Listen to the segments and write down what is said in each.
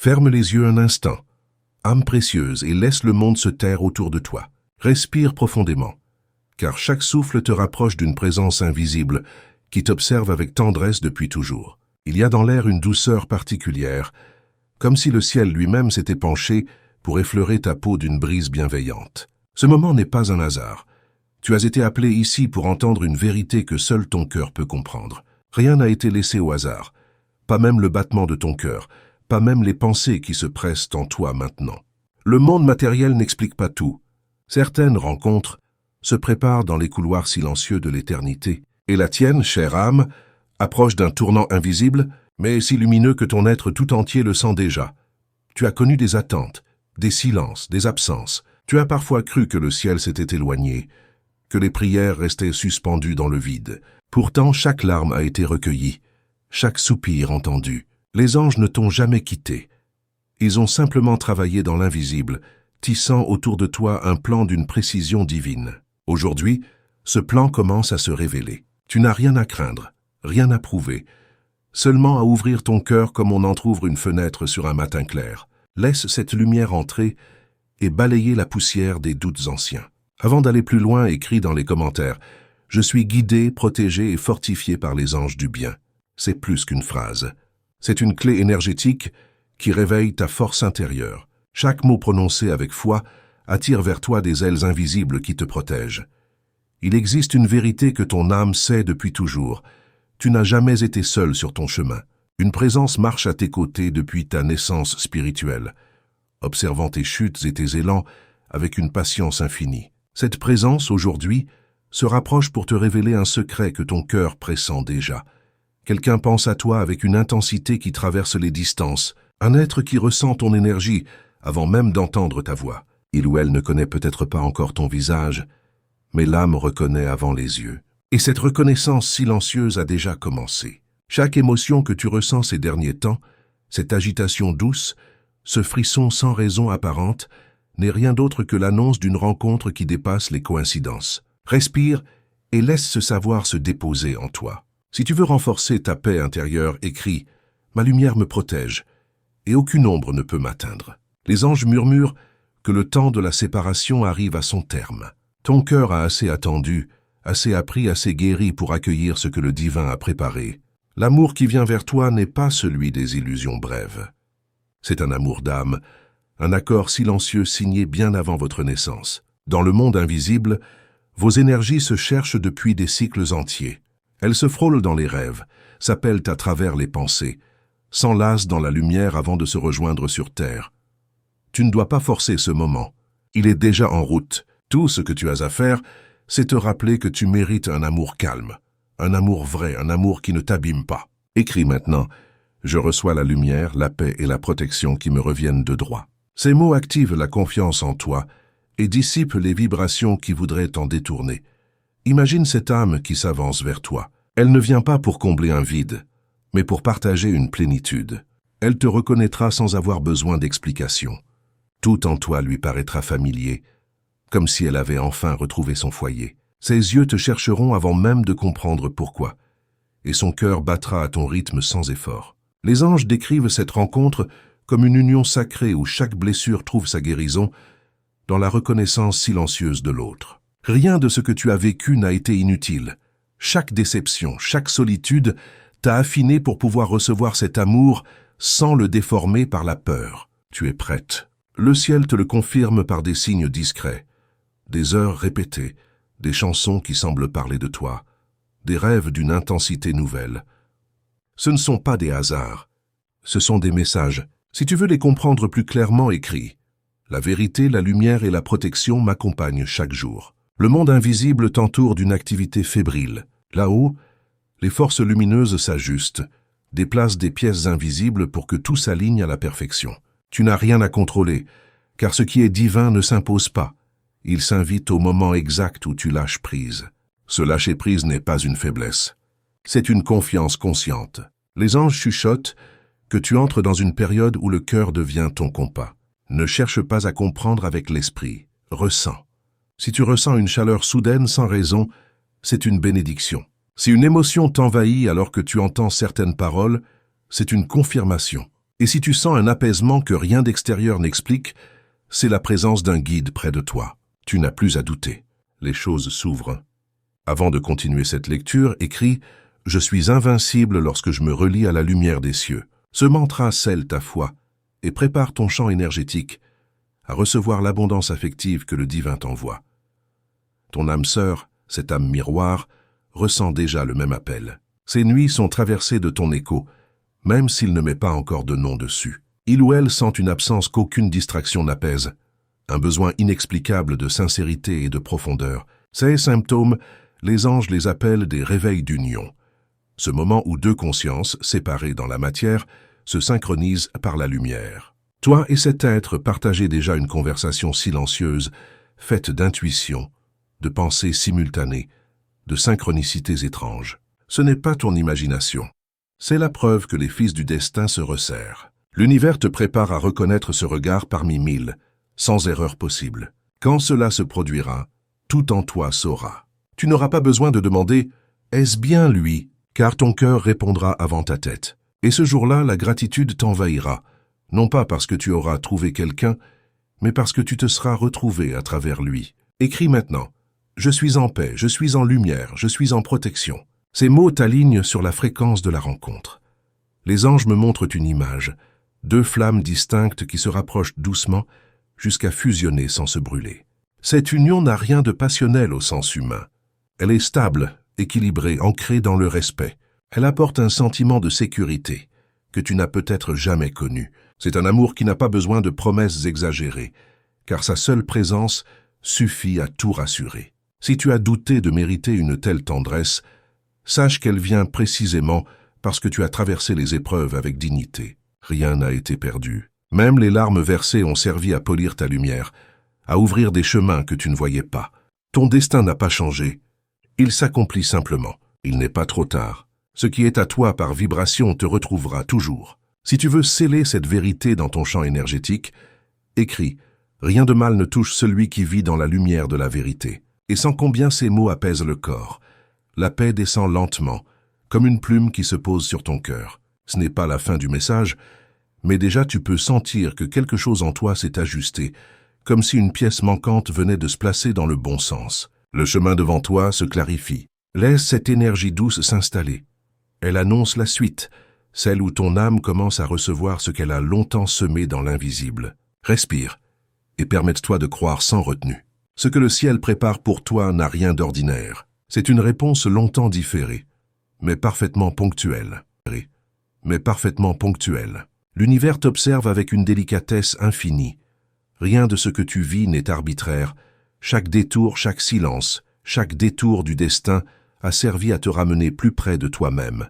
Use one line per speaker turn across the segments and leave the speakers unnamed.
Ferme les yeux un instant, âme précieuse, et laisse le monde se taire autour de toi. Respire profondément, car chaque souffle te rapproche d'une présence invisible qui t'observe avec tendresse depuis toujours. Il y a dans l'air une douceur particulière, comme si le ciel lui-même s'était penché pour effleurer ta peau d'une brise bienveillante. Ce moment n'est pas un hasard. Tu as été appelé ici pour entendre une vérité que seul ton cœur peut comprendre. Rien n'a été laissé au hasard, pas même le battement de ton cœur, pas même les pensées qui se pressent en toi maintenant. Le monde matériel n'explique pas tout. Certaines rencontres se préparent dans les couloirs silencieux de l'éternité, et la tienne, chère âme, approche d'un tournant invisible, mais si lumineux que ton être tout entier le sent déjà. Tu as connu des attentes, des silences, des absences. Tu as parfois cru que le ciel s'était éloigné, que les prières restaient suspendues dans le vide. Pourtant, chaque larme a été recueillie, chaque soupir entendu. Les anges ne t'ont jamais quitté. Ils ont simplement travaillé dans l'invisible, tissant autour de toi un plan d'une précision divine. Aujourd'hui, ce plan commence à se révéler. Tu n'as rien à craindre, rien à prouver, seulement à ouvrir ton cœur comme on entr'ouvre une fenêtre sur un matin clair. Laisse cette lumière entrer et balayer la poussière des doutes anciens. Avant d'aller plus loin, écris dans les commentaires « Je suis guidé, protégé et fortifié par les anges du bien ». C'est plus qu'une phrase. C'est une clé énergétique qui réveille ta force intérieure. Chaque mot prononcé avec foi attire vers toi des ailes invisibles qui te protègent. Il existe une vérité que ton âme sait depuis toujours. Tu n'as jamais été seul sur ton chemin. Une présence marche à tes côtés depuis ta naissance spirituelle, observant tes chutes et tes élans avec une patience infinie. Cette présence, aujourd'hui, se rapproche pour te révéler un secret que ton cœur pressent déjà. Quelqu'un pense à toi avec une intensité qui traverse les distances, un être qui ressent ton énergie avant même d'entendre ta voix. Il ou elle ne connaît peut-être pas encore ton visage, mais l'âme reconnaît avant les yeux. Et cette reconnaissance silencieuse a déjà commencé. Chaque émotion que tu ressens ces derniers temps, cette agitation douce, ce frisson sans raison apparente, n'est rien d'autre que l'annonce d'une rencontre qui dépasse les coïncidences. Respire et laisse ce savoir se déposer en toi. Si tu veux renforcer ta paix intérieure, écris « Ma lumière me protège, et aucune ombre ne peut m'atteindre ». Les anges murmurent que le temps de la séparation arrive à son terme. Ton cœur a assez attendu, assez appris, assez guéri pour accueillir ce que le divin a préparé. L'amour qui vient vers toi n'est pas celui des illusions brèves. C'est un amour d'âme, un accord silencieux signé bien avant votre naissance. Dans le monde invisible, vos énergies se cherchent depuis des cycles entiers. Elles se frôlent dans les rêves, s'appellent à travers les pensées, s'enlacent dans la lumière avant de se rejoindre sur terre. Tu ne dois pas forcer ce moment. Il est déjà en route. Tout ce que tu as à faire, c'est te rappeler que tu mérites un amour calme, un amour vrai, un amour qui ne t'abîme pas. Écris maintenant « Je reçois la lumière, la paix et la protection qui me reviennent de droit ». Ces mots activent la confiance en toi et dissipent les vibrations qui voudraient t'en détourner. Imagine cette âme qui s'avance vers toi. Elle ne vient pas pour combler un vide, mais pour partager une plénitude. Elle te reconnaîtra sans avoir besoin d'explication. Tout en toi lui paraîtra familier, comme si elle avait enfin retrouvé son foyer. Ses yeux te chercheront avant même de comprendre pourquoi, et son cœur battra à ton rythme sans effort. Les anges décrivent cette rencontre comme une union sacrée où chaque blessure trouve sa guérison dans la reconnaissance silencieuse de l'autre. Rien de ce que tu as vécu n'a été inutile. Chaque déception, chaque solitude t'a affiné pour pouvoir recevoir cet amour sans le déformer par la peur. Tu es prête. Le ciel te le confirme par des signes discrets, des heures répétées, des chansons qui semblent parler de toi, des rêves d'une intensité nouvelle. Ce ne sont pas des hasards, ce sont des messages. Si tu veux les comprendre plus clairement, écris. La vérité, la lumière et la protection m'accompagnent chaque jour. Le monde invisible t'entoure d'une activité fébrile. Là-haut, les forces lumineuses s'ajustent, déplacent des pièces invisibles pour que tout s'aligne à la perfection. Tu n'as rien à contrôler, car ce qui est divin ne s'impose pas. Il s'invite au moment exact où tu lâches prise. Ce lâcher-prise n'est pas une faiblesse. C'est une confiance consciente. Les anges chuchotent que tu entres dans une période où le cœur devient ton compas. Ne cherche pas à comprendre avec l'esprit. Ressens. Si tu ressens une chaleur soudaine sans raison, c'est une bénédiction. Si une émotion t'envahit alors que tu entends certaines paroles, c'est une confirmation. Et si tu sens un apaisement que rien d'extérieur n'explique, c'est la présence d'un guide près de toi. Tu n'as plus à douter. Les choses s'ouvrent. Avant de continuer cette lecture, écris « Je suis invincible lorsque je me relie à la lumière des cieux ». Ce mantra scelle ta foi et prépare ton champ énergétique à recevoir l'abondance affective que le divin t'envoie. Ton âme sœur, cette âme miroir, ressent déjà le même appel. Ces nuits sont traversées de ton écho, même s'il ne met pas encore de nom dessus. Il ou elle sent une absence qu'aucune distraction n'apaise, un besoin inexplicable de sincérité et de profondeur. Ces symptômes, les anges les appellent des réveils d'union. Ce moment où deux consciences, séparées dans la matière, se synchronisent par la lumière. Toi et cet être partagez déjà une conversation silencieuse, faite d'intuition, de pensées simultanées, de synchronicités étranges. Ce n'est pas ton imagination. C'est la preuve que les fils du destin se resserrent. L'univers te prépare à reconnaître ce regard parmi mille, sans erreur possible. Quand cela se produira, tout en toi saura. Tu n'auras pas besoin de demander « Est-ce bien lui ?» car ton cœur répondra avant ta tête. Et ce jour-là, la gratitude t'envahira, non pas parce que tu auras trouvé quelqu'un, mais parce que tu te seras retrouvé à travers lui. Écris maintenant « Je suis en paix, je suis en lumière, je suis en protection ». Ces mots t'alignent sur la fréquence de la rencontre. Les anges me montrent une image, deux flammes distinctes qui se rapprochent doucement jusqu'à fusionner sans se brûler. Cette union n'a rien de passionnel au sens humain. Elle est stable, équilibrée, ancrée dans le respect. Elle apporte un sentiment de sécurité que tu n'as peut-être jamais connu. C'est un amour qui n'a pas besoin de promesses exagérées, car sa seule présence suffit à tout rassurer. Si tu as douté de mériter une telle tendresse, sache qu'elle vient précisément parce que tu as traversé les épreuves avec dignité. Rien n'a été perdu. Même les larmes versées ont servi à polir ta lumière, à ouvrir des chemins que tu ne voyais pas. Ton destin n'a pas changé. Il s'accomplit simplement. Il n'est pas trop tard. Ce qui est à toi par vibration te retrouvera toujours. Si tu veux sceller cette vérité dans ton champ énergétique, écris « Rien de mal ne touche celui qui vit dans la lumière de la vérité ». Et sens combien ces mots apaisent le corps. La paix descend lentement, comme une plume qui se pose sur ton cœur. Ce n'est pas la fin du message, mais déjà tu peux sentir que quelque chose en toi s'est ajusté, comme si une pièce manquante venait de se placer dans le bon sens. Le chemin devant toi se clarifie. Laisse cette énergie douce s'installer. Elle annonce la suite, celle où ton âme commence à recevoir ce qu'elle a longtemps semé dans l'invisible. Respire et permette-toi de croire sans retenue. Ce que le ciel prépare pour toi n'a rien d'ordinaire. C'est une réponse longtemps différée, mais parfaitement ponctuelle. L'univers t'observe avec une délicatesse infinie. Rien de ce que tu vis n'est arbitraire. Chaque détour, chaque silence, chaque détour du destin a servi à te ramener plus près de toi-même.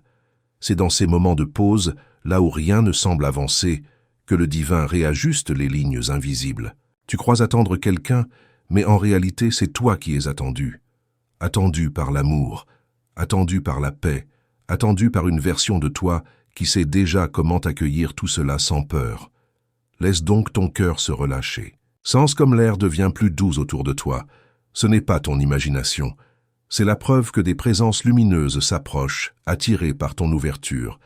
C'est dans ces moments de pause, là où rien ne semble avancer, que le divin réajuste les lignes invisibles. Tu crois attendre quelqu'un, mais en réalité c'est toi qui es attendu. Attendu par l'amour, attendu par la paix, attendu par une version de toi qui sait déjà comment accueillir tout cela sans peur. Laisse donc ton cœur se relâcher. Sens comme l'air devient plus doux autour de toi. Ce n'est pas ton imagination. C'est la preuve que des présences lumineuses s'approchent, attirées par ton ouverture.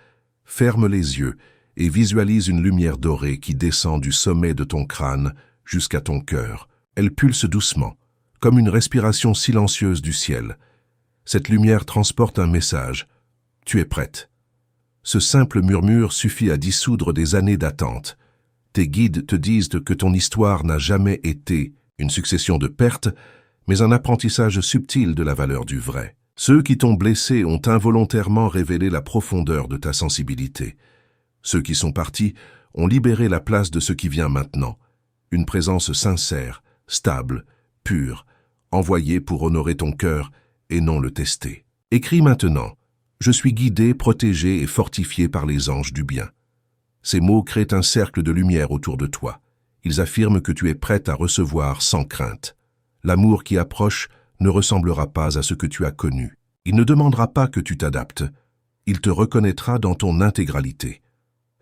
Ferme les yeux et visualise une lumière dorée qui descend du sommet de ton crâne jusqu'à ton cœur. Elle pulse doucement, comme une respiration silencieuse du ciel. Cette lumière transporte un message. Tu es prête. Ce simple murmure suffit à dissoudre des années d'attente. Tes guides te disent que ton histoire n'a jamais été une succession de pertes, mais un apprentissage subtil de la valeur du vrai. Ceux qui t'ont blessé ont involontairement révélé la profondeur de ta sensibilité. Ceux qui sont partis ont libéré la place de ce qui vient maintenant. Une présence sincère, stable, pure, envoyée pour honorer ton cœur et non le tester. Écris maintenant. Je suis guidé, protégé et fortifié par les anges du bien. Ces mots créent un cercle de lumière autour de toi. Ils affirment que tu es prête à recevoir sans crainte. L'amour qui approche ne ressemblera pas à ce que tu as connu. Il ne demandera pas que tu t'adaptes. Il te reconnaîtra dans ton intégralité.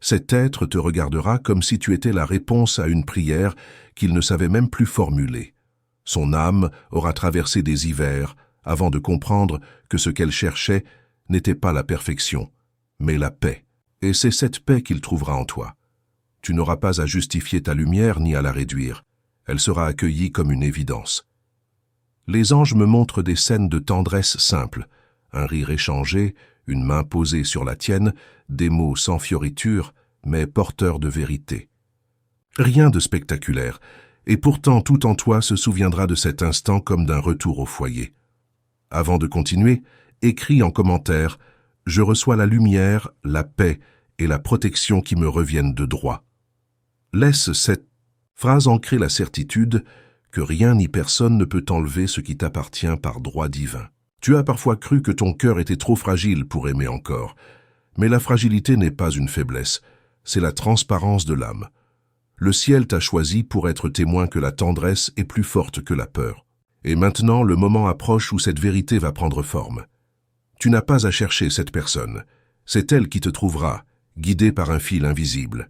Cet être te regardera comme si tu étais la réponse à une prière qu'il ne savait même plus formuler. Son âme aura traversé des hivers avant de comprendre que ce qu'elle cherchait n'était pas la perfection, mais la paix. Et c'est cette paix qu'il trouvera en toi. Tu n'auras pas à justifier ta lumière ni à la réduire. Elle sera accueillie comme une évidence. Les anges me montrent des scènes de tendresse simples, un rire échangé, une main posée sur la tienne, des mots sans fioriture, mais porteurs de vérité. Rien de spectaculaire, et pourtant tout en toi se souviendra de cet instant comme d'un retour au foyer. Avant de continuer, écris en commentaire « Je reçois la lumière, la paix et la protection qui me reviennent de droit ». Laisse cette phrase ancrer la certitude que rien ni personne ne peut t'enlever ce qui t'appartient par droit divin. Tu as parfois cru que ton cœur était trop fragile pour aimer encore, mais la fragilité n'est pas une faiblesse, c'est la transparence de l'âme. Le ciel t'a choisi pour être témoin que la tendresse est plus forte que la peur. Et maintenant, le moment approche où cette vérité va prendre forme. Tu n'as pas à chercher cette personne, c'est elle qui te trouvera, guidée par un fil invisible.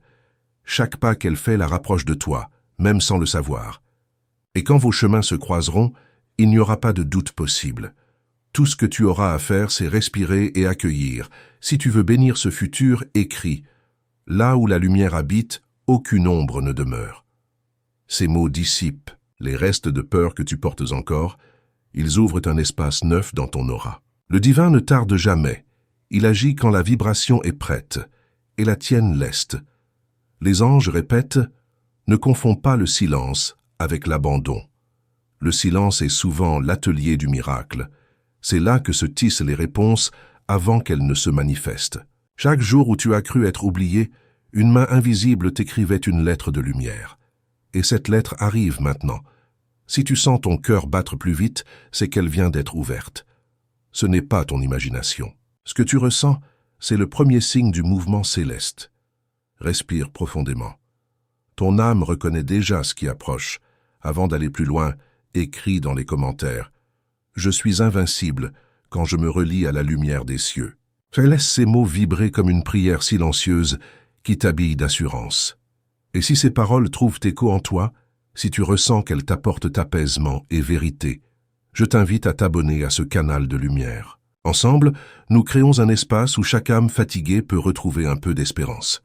Chaque pas qu'elle fait la rapproche de toi, même sans le savoir. Et quand vos chemins se croiseront, il n'y aura pas de doute possible. Tout ce que tu auras à faire, c'est respirer et accueillir. Si tu veux bénir ce futur, écris. Là où la lumière habite, aucune ombre ne demeure. Ces mots dissipent les restes de peur que tu portes encore. Ils ouvrent un espace neuf dans ton aura. Le divin ne tarde jamais. Il agit quand la vibration est prête, et la tienne leste. Les anges répètent « Ne confonds pas le silence avec l'abandon ». Le silence est souvent l'atelier du miracle. C'est là que se tissent les réponses avant qu'elles ne se manifestent. Chaque jour où tu as cru être oublié, une main invisible t'écrivait une lettre de lumière. Et cette lettre arrive maintenant. Si tu sens ton cœur battre plus vite, c'est qu'elle vient d'être ouverte. Ce n'est pas ton imagination. Ce que tu ressens, c'est le premier signe du mouvement céleste. Respire profondément. Ton âme reconnaît déjà ce qui approche. Avant d'aller plus loin, écris dans les commentaires. Je suis invincible quand je me relie à la lumière des cieux. Laisse ces mots vibrer comme une prière silencieuse qui t'habille d'assurance. Et si ces paroles trouvent écho en toi, si tu ressens qu'elles t'apportent apaisement et vérité, je t'invite à t'abonner à ce canal de lumière. Ensemble, nous créons un espace où chaque âme fatiguée peut retrouver un peu d'espérance.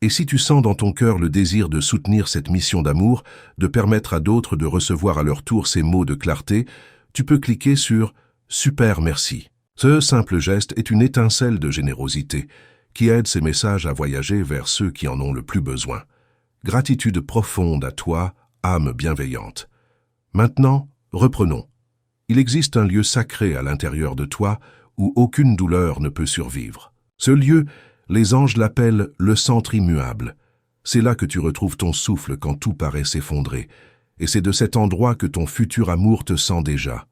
Et si tu sens dans ton cœur le désir de soutenir cette mission d'amour, de permettre à d'autres de recevoir à leur tour ces mots de clarté, tu peux cliquer sur « Super merci ». Ce simple geste est une étincelle de générosité qui aide ces messages à voyager vers ceux qui en ont le plus besoin. Gratitude profonde à toi, âme bienveillante. Maintenant, reprenons. Il existe un lieu sacré à l'intérieur de toi où aucune douleur ne peut survivre. Ce lieu, les anges l'appellent le centre immuable. C'est là que tu retrouves ton souffle quand tout paraît s'effondrer. Et c'est de cet endroit que ton futur amour te sent déjà.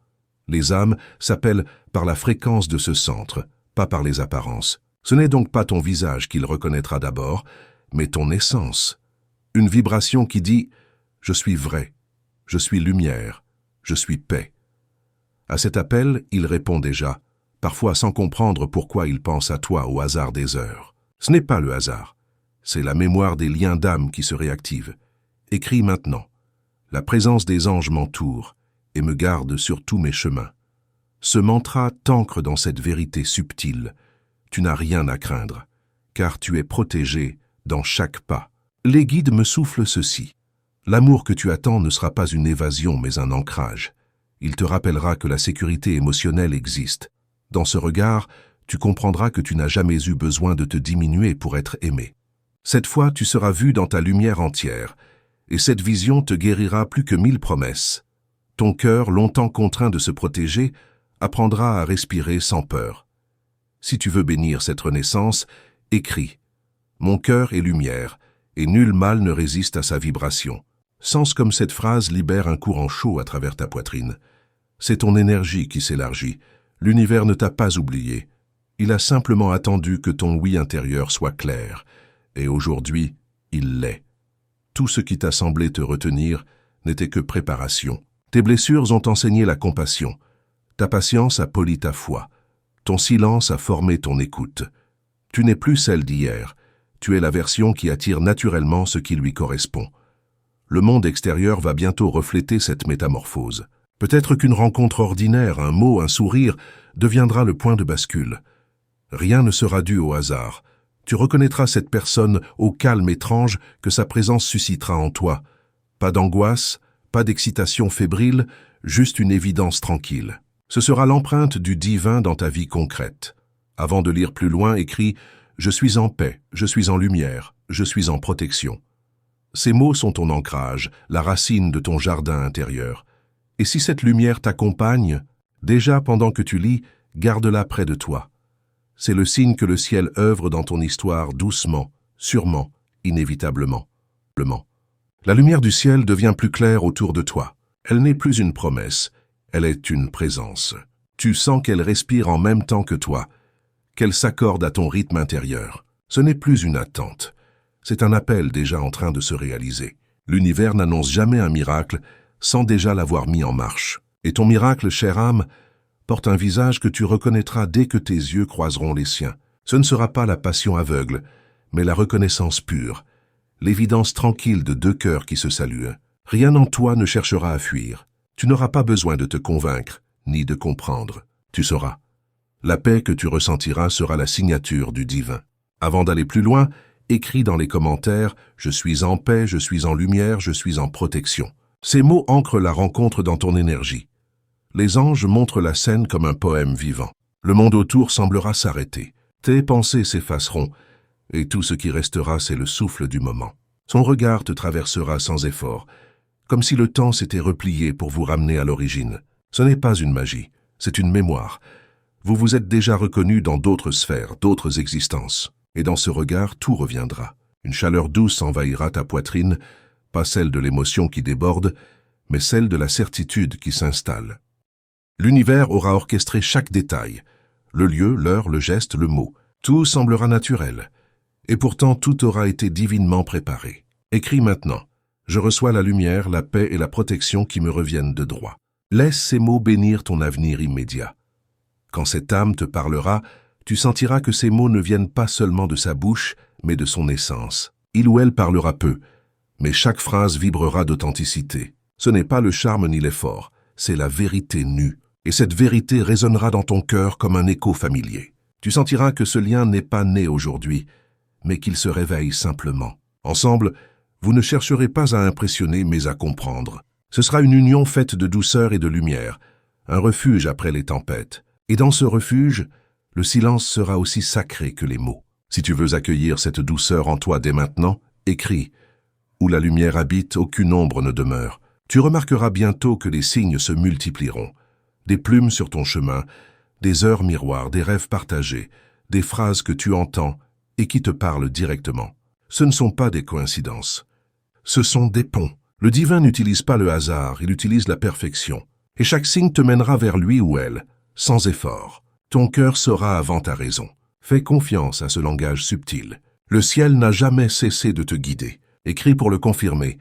Les âmes s'appellent par la fréquence de ce centre, pas par les apparences. Ce n'est donc pas ton visage qu'il reconnaîtra d'abord, mais ton essence. Une vibration qui dit « Je suis vrai, je suis lumière, je suis paix ». À cet appel, il répond déjà, parfois sans comprendre pourquoi il pense à toi au hasard des heures. Ce n'est pas le hasard, c'est la mémoire des liens d'âme qui se réactive. Écris maintenant. La présence des anges m'entoure et me garde sur tous mes chemins. Ce mantra t'ancre dans cette vérité subtile. Tu n'as rien à craindre, car tu es protégé dans chaque pas. Les guides me soufflent ceci. L'amour que tu attends ne sera pas une évasion, mais un ancrage. Il te rappellera que la sécurité émotionnelle existe. Dans ce regard, tu comprendras que tu n'as jamais eu besoin de te diminuer pour être aimé. Cette fois, tu seras vu dans ta lumière entière, et cette vision te guérira plus que 1000 promesses. Ton cœur, longtemps contraint de se protéger, apprendra à respirer sans peur. Si tu veux bénir cette renaissance, écris « Mon cœur est lumière, et nul mal ne résiste à sa vibration ». Sens comme cette phrase libère un courant chaud à travers ta poitrine. C'est ton énergie qui s'élargit. L'univers ne t'a pas oublié. Il a simplement attendu que ton oui intérieur soit clair. Et aujourd'hui, il l'est. Tout ce qui t'a semblé te retenir n'était que préparation. Tes blessures ont enseigné la compassion. Ta patience a poli ta foi. Ton silence a formé ton écoute. Tu n'es plus celle d'hier. Tu es la version qui attire naturellement ce qui lui correspond. Le monde extérieur va bientôt refléter cette métamorphose. Peut-être qu'une rencontre ordinaire, un mot, un sourire, deviendra le point de bascule. Rien ne sera dû au hasard. Tu reconnaîtras cette personne au calme étrange que sa présence suscitera en toi. Pas d'angoisse, pas d'excitation fébrile, juste une évidence tranquille. Ce sera l'empreinte du divin dans ta vie concrète. Avant de lire plus loin, écris « Je suis en paix, je suis en lumière, je suis en protection ». Ces mots sont ton ancrage, la racine de ton jardin intérieur. Et si cette lumière t'accompagne, déjà pendant que tu lis, garde-la près de toi. C'est le signe que le ciel œuvre dans ton histoire doucement, sûrement, inévitablement. La lumière du ciel devient plus claire autour de toi. Elle n'est plus une promesse, elle est une présence. Tu sens qu'elle respire en même temps que toi, qu'elle s'accorde à ton rythme intérieur. Ce n'est plus une attente, c'est un appel déjà en train de se réaliser. L'univers n'annonce jamais un miracle sans déjà l'avoir mis en marche. Et ton miracle, chère âme, porte un visage que tu reconnaîtras dès que tes yeux croiseront les siens. Ce ne sera pas la passion aveugle, mais la reconnaissance pure, l'évidence tranquille de deux cœurs qui se saluent. Rien en toi ne cherchera à fuir. Tu n'auras pas besoin de te convaincre, ni de comprendre. Tu sauras. La paix que tu ressentiras sera la signature du divin. Avant d'aller plus loin, écris dans les commentaires « Je suis en paix, je suis en lumière, je suis en protection ». Ces mots ancrent la rencontre dans ton énergie. Les anges montrent la scène comme un poème vivant. Le monde autour semblera s'arrêter. Tes pensées s'effaceront, et tout ce qui restera, c'est le souffle du moment. Son regard te traversera sans effort, comme si le temps s'était replié pour vous ramener à l'origine. Ce n'est pas une magie, c'est une mémoire. Vous vous êtes déjà reconnu dans d'autres sphères, d'autres existences. Et dans ce regard, tout reviendra. Une chaleur douce envahira ta poitrine, pas celle de l'émotion qui déborde, mais celle de la certitude qui s'installe. L'univers aura orchestré chaque détail, le lieu, l'heure, le geste, le mot. Tout semblera naturel. Et pourtant, tout aura été divinement préparé. Écris maintenant. Je reçois la lumière, la paix et la protection qui me reviennent de droit. Laisse ces mots bénir ton avenir immédiat. Quand cette âme te parlera, tu sentiras que ces mots ne viennent pas seulement de sa bouche, mais de son essence. Il ou elle parlera peu, mais chaque phrase vibrera d'authenticité. Ce n'est pas le charme ni l'effort, c'est la vérité nue. Et cette vérité résonnera dans ton cœur comme un écho familier. Tu sentiras que ce lien n'est pas né aujourd'hui, mais qu'il se réveille simplement. Ensemble, vous ne chercherez pas à impressionner, mais à comprendre. Ce sera une union faite de douceur et de lumière, un refuge après les tempêtes. Et dans ce refuge, le silence sera aussi sacré que les mots. Si tu veux accueillir cette douceur en toi dès maintenant, écris. Où la lumière habite, aucune ombre ne demeure. Tu remarqueras bientôt que les signes se multiplieront. Des plumes sur ton chemin, des heures miroirs, des rêves partagés, des phrases que tu entends et qui te parlent directement. Ce ne sont pas des coïncidences. Ce sont des ponts. Le divin n'utilise pas le hasard, il utilise la perfection. Et chaque signe te mènera vers lui ou elle, sans effort. Ton cœur saura avant ta raison. Fais confiance à ce langage subtil. Le ciel n'a jamais cessé de te guider. Écris pour le confirmer.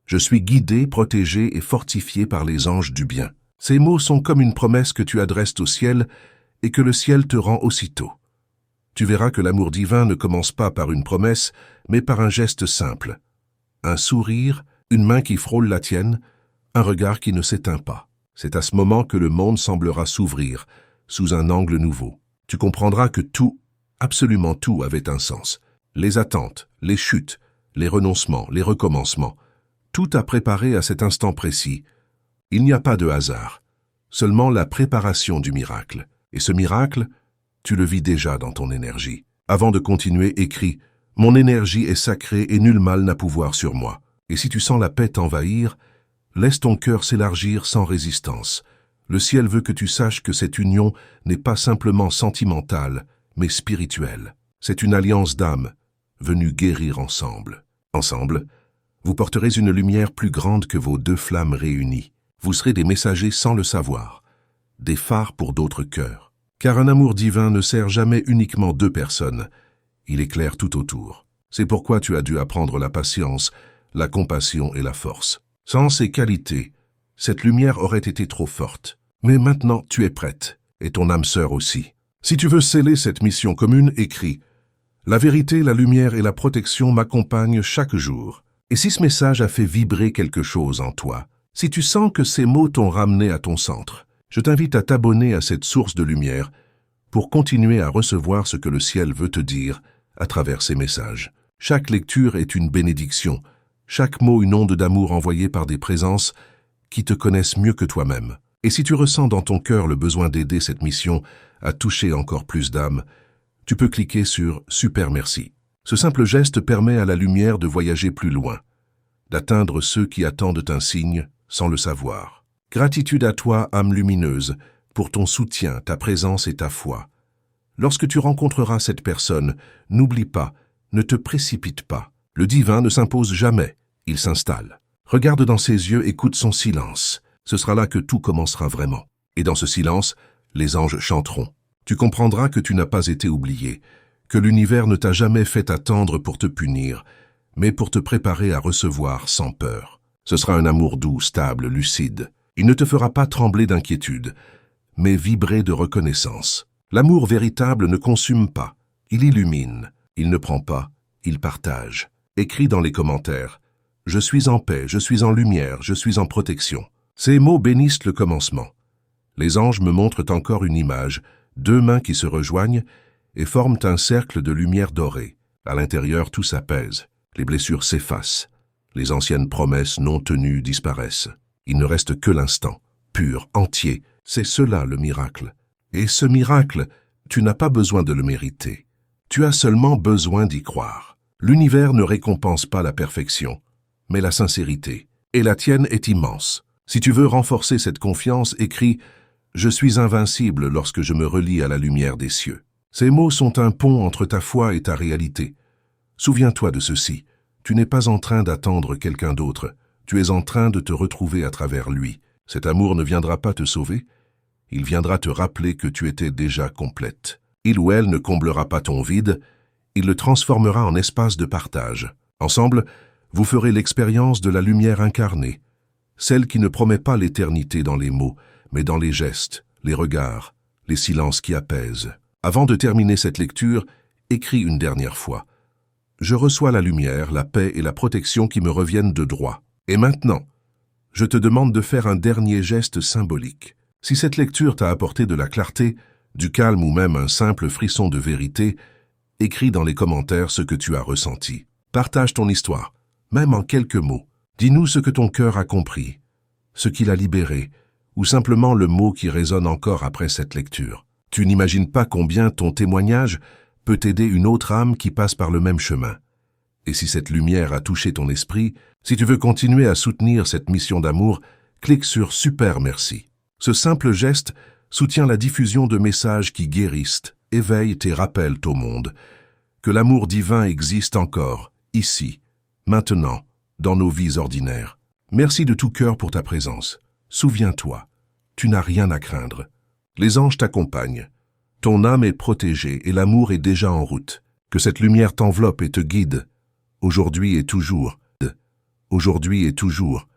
Je suis guidé, protégé et fortifié par les anges du bien. Ces mots sont comme une promesse que tu adresses au ciel et que le ciel te rend aussitôt. Tu verras que l'amour divin ne commence pas par une promesse, mais par un geste simple. Un sourire, une main qui frôle la tienne, un regard qui ne s'éteint pas. C'est à ce moment que le monde semblera s'ouvrir, sous un angle nouveau. Tu comprendras que tout, absolument tout, avait un sens. Les attentes, les chutes, les renoncements, les recommencements. Tout a préparé à cet instant précis. Il n'y a pas de hasard, seulement la préparation du miracle. Et ce miracle, tu le vis déjà dans ton énergie. Avant de continuer, écris « Mon énergie est sacrée et nul mal n'a pouvoir sur moi ». Et si tu sens la paix t'envahir, laisse ton cœur s'élargir sans résistance. Le ciel veut que tu saches que cette union n'est pas simplement sentimentale, mais spirituelle. C'est une alliance d'âmes, venue guérir ensemble. Ensemble, vous porterez une lumière plus grande que vos deux flammes réunies. Vous serez des messagers sans le savoir, des phares pour d'autres cœurs. Car un amour divin ne sert jamais uniquement deux personnes, il éclaire tout autour. C'est pourquoi tu as dû apprendre la patience, la compassion et la force. Sans ces qualités, cette lumière aurait été trop forte. Mais maintenant, tu es prête, et ton âme sœur aussi. Si tu veux sceller cette mission commune, écris « La vérité, la lumière et la protection m'accompagnent chaque jour. » Et si ce message a fait vibrer quelque chose en toi, si tu sens que ces mots t'ont ramené à ton centre, je t'invite à t'abonner à cette source de lumière pour continuer à recevoir ce que le ciel veut te dire à travers ces messages. Chaque lecture est une bénédiction, chaque mot une onde d'amour envoyée par des présences qui te connaissent mieux que toi-même. Et si tu ressens dans ton cœur le besoin d'aider cette mission à toucher encore plus d'âmes, tu peux cliquer sur « Super merci ». Ce simple geste permet à la lumière de voyager plus loin, d'atteindre ceux qui attendent un signe sans le savoir. Gratitude à toi, âme lumineuse, pour ton soutien, ta présence et ta foi. Lorsque tu rencontreras cette personne, n'oublie pas, ne te précipite pas. Le divin ne s'impose jamais, il s'installe. Regarde dans ses yeux, écoute son silence. Ce sera là que tout commencera vraiment. Et dans ce silence, les anges chanteront. Tu comprendras que tu n'as pas été oublié, que l'univers ne t'a jamais fait attendre pour te punir, mais pour te préparer à recevoir sans peur. Ce sera un amour doux, stable, lucide. Il ne te fera pas trembler d'inquiétude, mais vibrer de reconnaissance. L'amour véritable ne consume pas, il illumine, il ne prend pas, il partage. Écris dans les commentaires « Je suis en paix, je suis en lumière, je suis en protection ». Ces mots bénissent le commencement. Les anges me montrent encore une image, deux mains qui se rejoignent et forment un cercle de lumière dorée. À l'intérieur, tout s'apaise, les blessures s'effacent, les anciennes promesses non tenues disparaissent. Il ne reste que l'instant, pur, entier. C'est cela le miracle. Et ce miracle, tu n'as pas besoin de le mériter. Tu as seulement besoin d'y croire. L'univers ne récompense pas la perfection, mais la sincérité. Et la tienne est immense. Si tu veux renforcer cette confiance, écris « Je suis invincible lorsque je me relie à la lumière des cieux ». Ces mots sont un pont entre ta foi et ta réalité. Souviens-toi de ceci. Tu n'es pas en train d'attendre quelqu'un d'autre. Tu es en train de te retrouver à travers lui. Cet amour ne viendra pas te sauver. Il viendra te rappeler que tu étais déjà complète. Il ou elle ne comblera pas ton vide. Il le transformera en espace de partage. Ensemble, vous ferez l'expérience de la lumière incarnée. Celle qui ne promet pas l'éternité dans les mots, mais dans les gestes, les regards, les silences qui apaisent. Avant de terminer cette lecture, écris une dernière fois. Je reçois la lumière, la paix et la protection qui me reviennent de droit. Et maintenant, je te demande de faire un dernier geste symbolique. Si cette lecture t'a apporté de la clarté, du calme ou même un simple frisson de vérité, écris dans les commentaires ce que tu as ressenti. Partage ton histoire, même en quelques mots. Dis-nous ce que ton cœur a compris, ce qu'il a libéré, ou simplement le mot qui résonne encore après cette lecture. Tu n'imagines pas combien ton témoignage peut aider une autre âme qui passe par le même chemin. Et si cette lumière a touché ton esprit, si tu veux continuer à soutenir cette mission d'amour, clique sur « Super merci ». Ce simple geste soutient la diffusion de messages qui guérissent, éveillent et rappellent au monde que l'amour divin existe encore, ici, maintenant, dans nos vies ordinaires. Merci de tout cœur pour ta présence. Souviens-toi, tu n'as rien à craindre. Les anges t'accompagnent. Ton âme est protégée et l'amour est déjà en route. Que cette lumière t'enveloppe et te guide, aujourd'hui et toujours. Aujourd'hui et toujours.